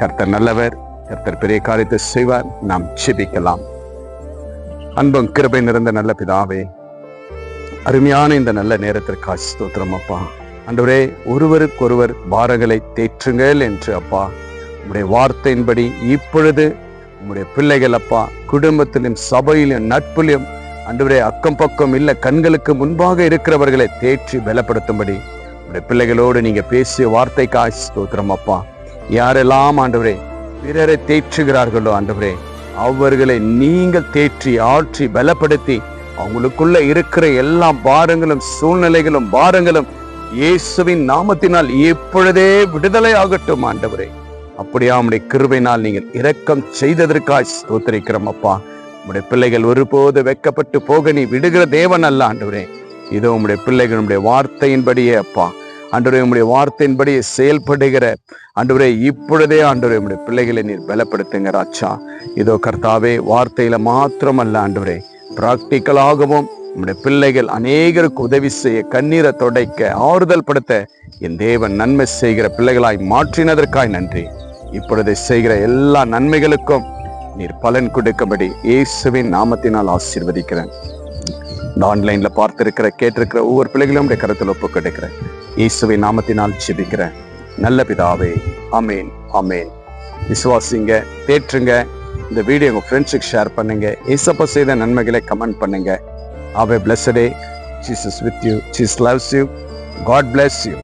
கர்த்தர் நல்லவர், கர்த்தர் பெரிய காரியத்தை செய்வார். நாம் ஜெபிக்கலாம். அன்பும் கிருபை நிறைந்த நல்ல பிதாவே, அருமையான இந்த நல்ல நேரத்திற்காக ஸ்தோத்திரம் அப்பா. ஆண்டவரே, ஒருவருக்கொருவர் பாரங்களை தேற்றுங்கள் என்று அப்பா உம்முடைய வார்த்தையின்படி இப்பொழுது உம்முடைய பிள்ளைகள் அப்பா குடும்பத்திலும் சபையிலும் நட்பிலும் ஆண்டவரே அக்கம் பக்கம் இல்ல கண்களுக்கு முன்பாக இருக்கிறவர்களை தேற்றி பலப்படுத்தும்படி உம்முடைய பிள்ளைகளோடு நீங்க பேசிய வார்த்தைக்காய் ஸ்தோத்திரம் அப்பா. யாரெல்லாம் ஆண்டவரே பிறரை தேற்றுகிறார்களோ ஆண்டவரே, அவர்களை நீங்கள் தேற்றி ஆற்றி பலப்படுத்தி அவங்களுக்குள்ள இருக்கிற எல்லா பாரங்களும் சூழ்நிலைகளும் பாரங்களும் இயேசுவின் நாமத்தினால் இப்பொழுதே விடுதலை ஆகட்டும் ஆண்டவரே. அப்படியா உம்முடைய கிருபையினால் நீங்கள் இரக்கம் செய்ததற்காய் ஸ்தோத்திரிக்கிறோம் அப்பா. உம்முடைய பிள்ளைகள் ஒருபோது வெட்கப்பட்டு போக நீ விடுகிற தேவன் அல்ல ஆண்டவரே. இதோ உம்முடைய பிள்ளைகள் உம்முடைய வார்த்தையின்படியே அப்பா ஆண்டவரே, உம்முடைய வார்த்தையின்படியே செயல்படுகிற ஆண்டவரே இப்பொழுதே ஆண்டவரே உம்முடைய பிள்ளைகளை நீர் பலப்படுத்துங்க ராஜா. இதோ கர்த்தாவே, வார்த்தையில மாத்திரமல்ல ஆண்டவரே, பிராக்டிக்கலாகவும் நம்முடைய பிள்ளைகள் அநேகருக்கு உதவி செய்ய, கண்ணீரை துடைக்க, ஆறுதல் படுத்த என் தேவன் நன்மை செய்கிற பிள்ளைகளாய் மாற்றினதற்காய் நன்றி. இப்பொழுது செய்கிற எல்லா நன்மைகளுக்கும் நீர் பலன் கொடுக்கும்படி இயேசுவின் நாமத்தினால் ஆசீர்வதிக்கிறேன். இந்த ஆன்லைன்ல பார்த்திருக்கிற கேட்டிருக்கிற ஒவ்வொரு பிள்ளைகளும் கருத்தில் ஒப்பு கிடைக்கிறேன். இயேசுவின் நாமத்தினால் ஜெபிக்கிறேன் நல்ல பிதாவே, ஆமேன் ஆமேன். விசுவாசிங்க, தேற்றுங்க. இந்த வீடியோ உங்க ஃப்ரெண்ட்ஸுக்கு ஷேர் பண்ணுங்க. இயேசப்பா செய்த நன்மைகளை கமெண்ட் பண்ணுங்க. Have a blessed day. Jesus with you. Jesus loves you. God bless you.